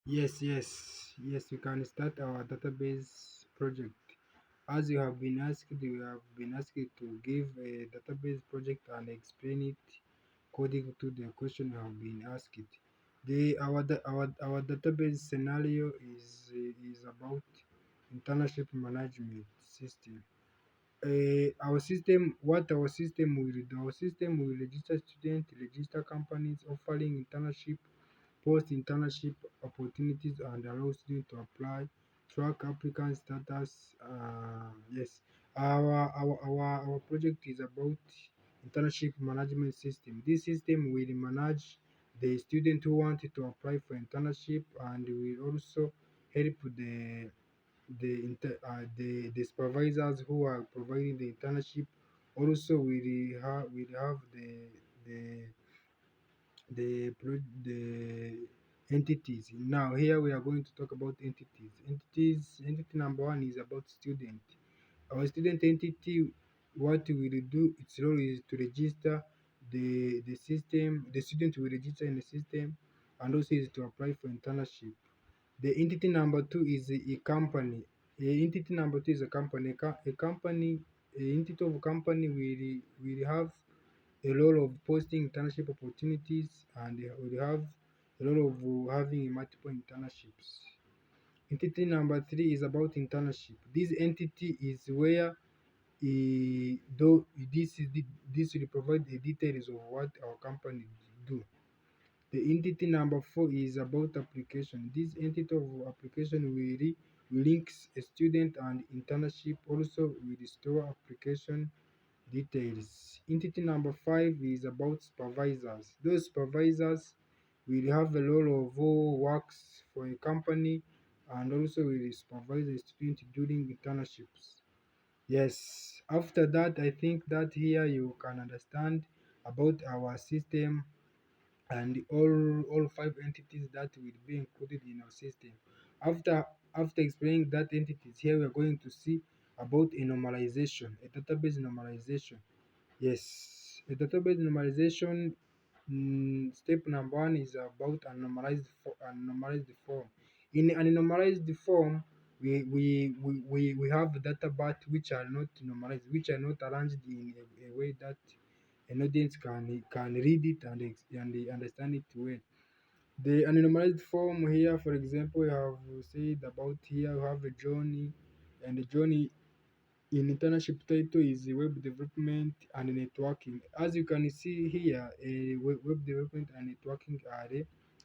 Yes. We can start our database project. As you have been asked, we have been asked to give a database project and explain it according to the question you have been asked. Our database scenario is about internship management system. Our system will do. Our system will register students, register companies offering internship, post internship opportunities, and allow students to apply, track applicant status. Yes, our project is about internship management system. This system will manage the student who wanted to apply for internship, and will also help the supervisors who are providing the internship. Also will have the the entities. Now here we are going to talk about entities. Entity number one is about student. Our student entity, what we will do, its role is to register the system. The student will register in the system, and also is to apply for internship. The entity number two is a company. A entity number two is a company. A company, a entity of a company will have a role of posting internship opportunities, and they will have a role of having multiple internships. Entity number three is about internship. This entity is where though this will provide the details of what our company do. The entity number four is about application. This entity of application will links a student and internship. Also will store application details. Entity number five is about supervisors. Those supervisors will have a role of who works for a company, and also will supervise the student during internships. Yes, after that, I think that here you can understand about our system and all five entities that will be included in our system. After after explaining that entities, here we are going to see about a normalization, a database normalization. Yes, a database normalization. Step number one is about a normalized form. In an normalized form, we have data but which are not normalized, which are not arranged in a way that an audience can read it and they understand it well. The anonymized form here, for example, we have said about here we have a journey, and the journey in internship title is web development and networking. As you can see here, web development and networking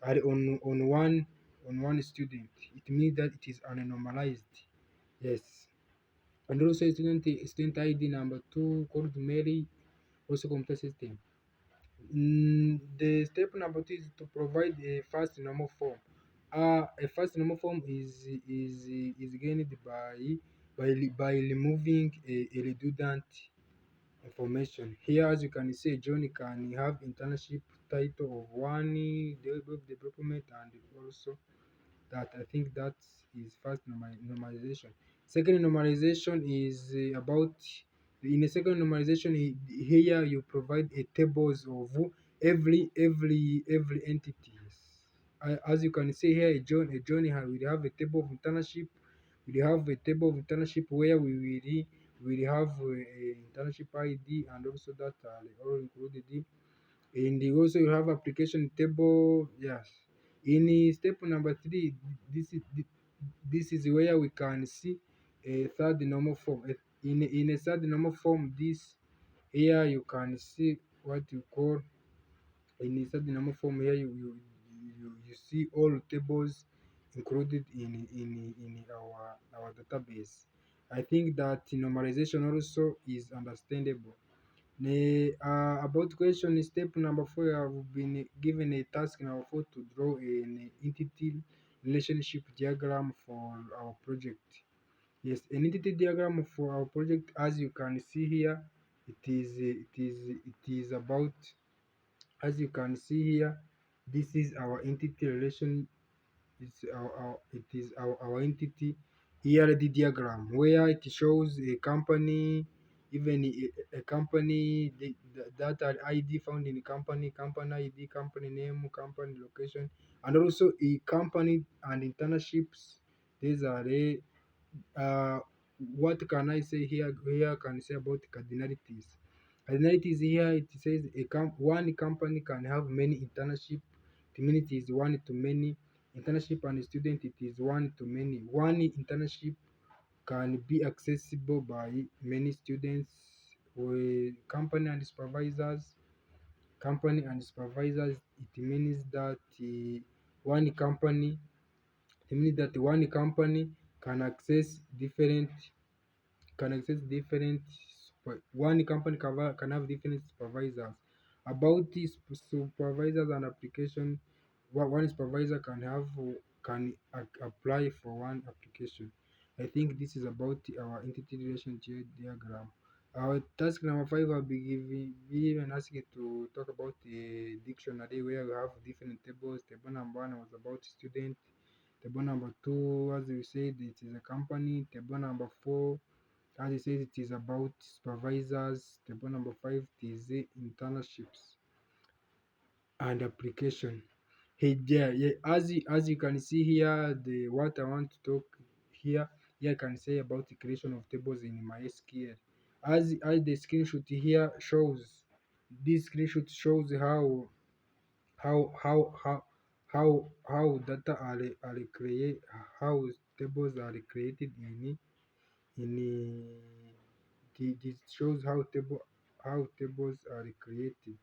are on one student. It means that it is anonymized. Yes, and also student ID number two called Mary, also computer system. The step number two is to provide a fast normal form. A fast normal form is gained by removing a redundant information. Here, as you can see, Johnny can have internship title of one web development, and also that I think that is first normalization. Second normalization is about in the second normalization here you provide a tables of every entities. As you can see here, will have a table of internship. We have a table of internship where we will have a internship ID, and also that are all included in the also you have application table. Yes, in step number three, this is where we can see a third normal form. In a third normal form, this here you can see what you call in a third normal form. Here you see all tables included in our database. I think that normalization also is understandable. About question step number four, I have been given a task number four to draw an entity relationship diagram for our project. Yes, an entity diagram for our project, as you can see here, it is about, as you can see here, this is our entity relation. It is our entity ERD diagram where it shows a company, even a company, that are ID found in the company ID, company name, company location, And also a company and internships. These are the uh, what can I say here? Here can I say about cardinalities? Cardinalities here it says one company can have many internship. Community is one to many. Internship and student it is one to many. One internship can be accessible by many students. With company and supervisors, it means that one company one company can access different one company can have different supervisors. About these supervisors and application, one supervisor can apply for one application. I think this is about our entity relationship diagram. Our task number 5, I'll be given asked you to talk about the dictionary where we have different tables. Table number 1 was about student. Table number 2, as we said, it is a company. Table number 4, as it says, it is about supervisors. Table number 5 is the internships and application. Hey there, yeah, as you can see here, the what I want to talk here I can say about the creation of tables in MySQL. As the screenshot here shows, this screenshot shows how how how how data are create how tables are created in this shows how tables are created.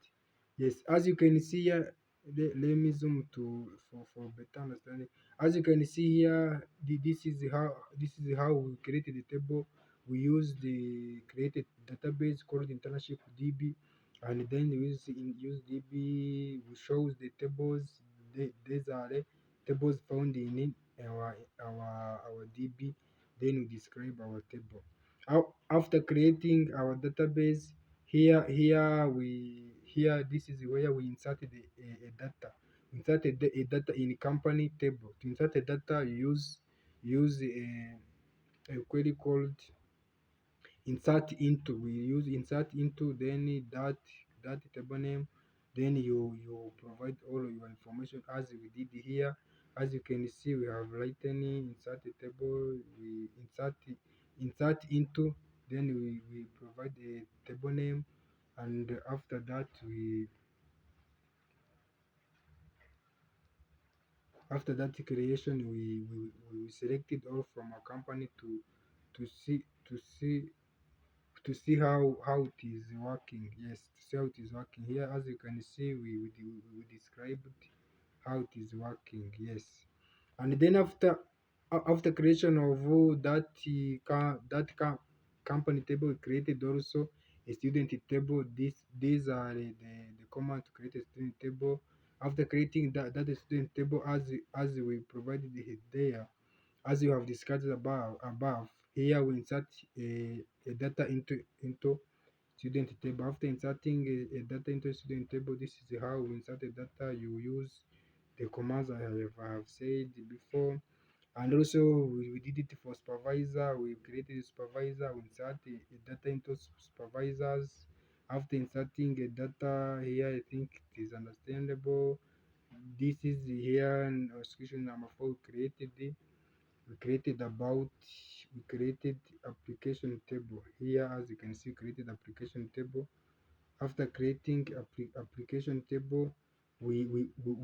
Yes, as you can see here, let me zoom to for better understanding. As you can see here, this is how we created the table. We use the created database called internship DB, and then we use DB. We shows the tables. These are the tables found in our DB. Then we describe our table. After creating our database, here this is where we inserted a data. Inserted a data in company table. To insert a data, you use a query called insert into. We use insert into, then that table name, then you provide all your information as we did here. As you can see, we have written insert a table. We insert into, then we provide a table name, and after that creation, we selected all from a company to see to see to see how it is working. Yes, to see how it is working. Here, as you can see, we described how it is working. Yes, and then after creation of company table, we created also a student table. These are the command to create a student table. After creating that student table, as we provided it there, as you have discussed above, here we insert a data into student table. After inserting a data into student table, this is how we insert the data. You use the commands I have said before. And also we did it for supervisor. We created a supervisor. We insert a data into supervisors. After inserting a data here, I think it is understandable. This is here in execution number 4. We created about we created application table. Here, as you can see, created application table. After creating application table, we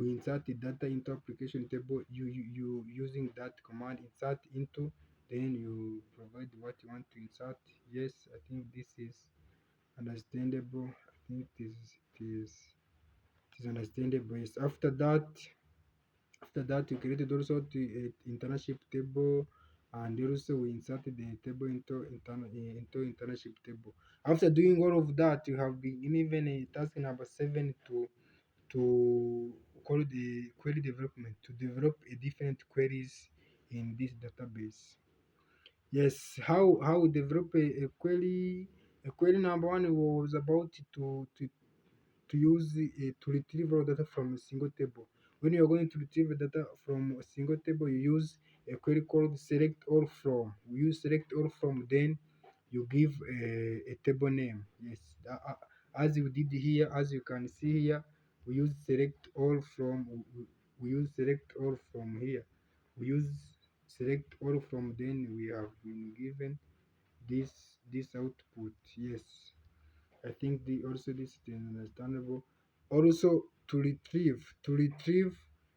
insert the data into application table. You using that command insert into, then you provide what you want to insert. Yes, I think this is understandable. I think it is understandable. Yes. After that, we created also the internship table, and also we inserted the table into internship table. After doing all of that, you have been given a task number 7 to call the query development, to develop a different queries in this database. Yes, how we develop a query. A query number 1 was about to use to retrieve raw data from a single table. When you are going to retrieve data from a single table, you use a query called select all from. We use select all from, then you give a table name. Yes, as you did here, as you can see here, we use select all from. use select all from here. We use select all from, then we have been given this output. Yes, I think the also this is understandable. Also, to retrieve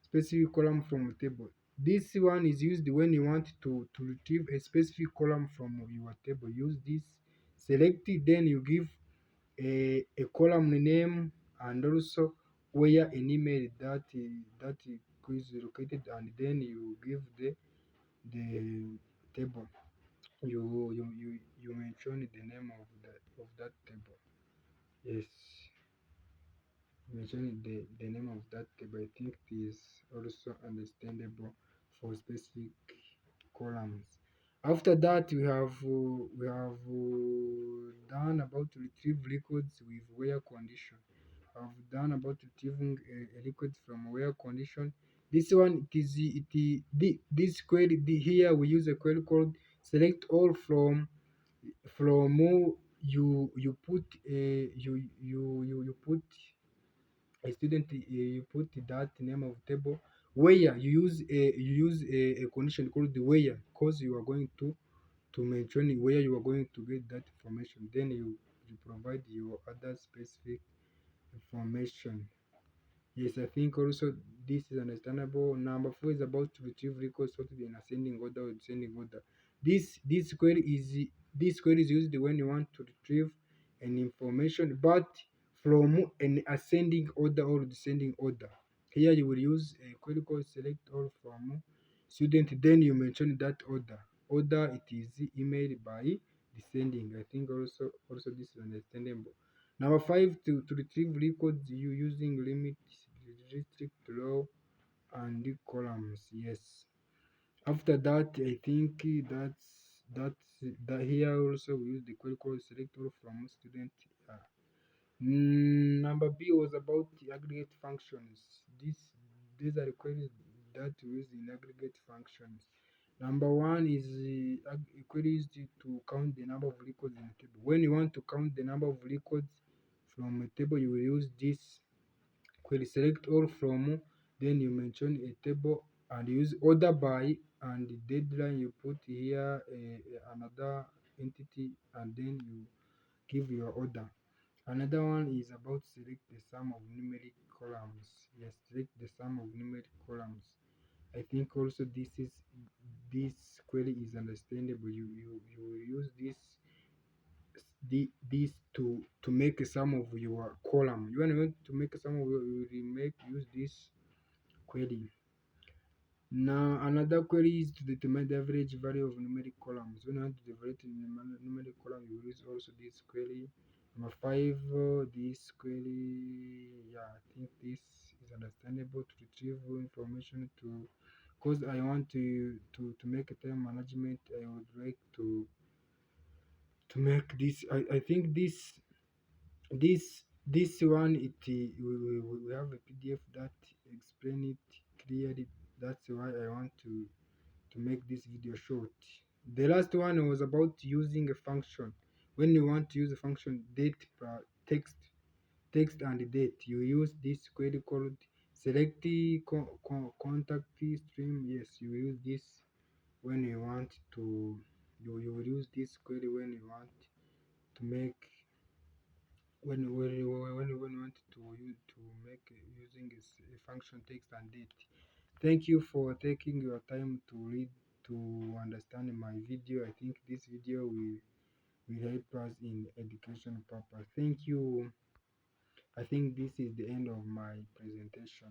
specific column from a table. This one is used when you want to retrieve a specific column from your table. Use this select it, then you give a column name, and also where an email that is located, and then you give the table. You mention the name of that table. Yes, mention the name of that table. I think it is also understandable for specific columns. After that, we have done about to retrieve records with where condition. I've done about retrieving a record from where condition. This one, this query, here we use a query called select all from you put a you put a student, you put that name of table, where you use a condition called the where, because you are going to mention where you are going to get that information, then you provide your other specific information. Yes, I think also this is understandable. Number four is about to retrieve records sorted in ascending order or descending order. This query is used when you want to retrieve an information, but from an ascending order or descending order. Here you will use a query called select all from student, then you mention that order. Order it is emailed by descending. I think also this is understandable. Number five, to retrieve records you using limits, restrict, row, and the columns. Yes. After that, I think that here also we use the query called select all from student. Number B was about the aggregate functions. These are the queries that we use in aggregate functions. Number one is queries to count the number of records in a table. When you want to count the number of records from a table, you will use this query select all from, then you mention a table and use order by, and the deadline you put here another entity, and then you give your order. Another one is about select the sum of numeric columns. Yes, select the sum of numeric columns. I think also this query is understandable. You will use this to make a sum of your column. You want to make a sum of your, you will use this query. Now another query is to determine the average value of numeric columns. When you want to evaluate numeric column, you will use also this query. Number five, this query, yeah, I think this is understandable to retrieve information to, because I want to make a time management. I would like to make this. I think this one, we have a PDF that explain it clearly. That's why I want to make this video short. The last one was about using a function. When you want to use a function date text and date, you use this query called select contact stream. Yes, you use this when you want to, you will use this query when you want to make, when you want to make using a function text and date. Thank you for taking your time to read, to understand my video. I think this video will help us in education purpose. Thank you. I think this is the end of my presentation.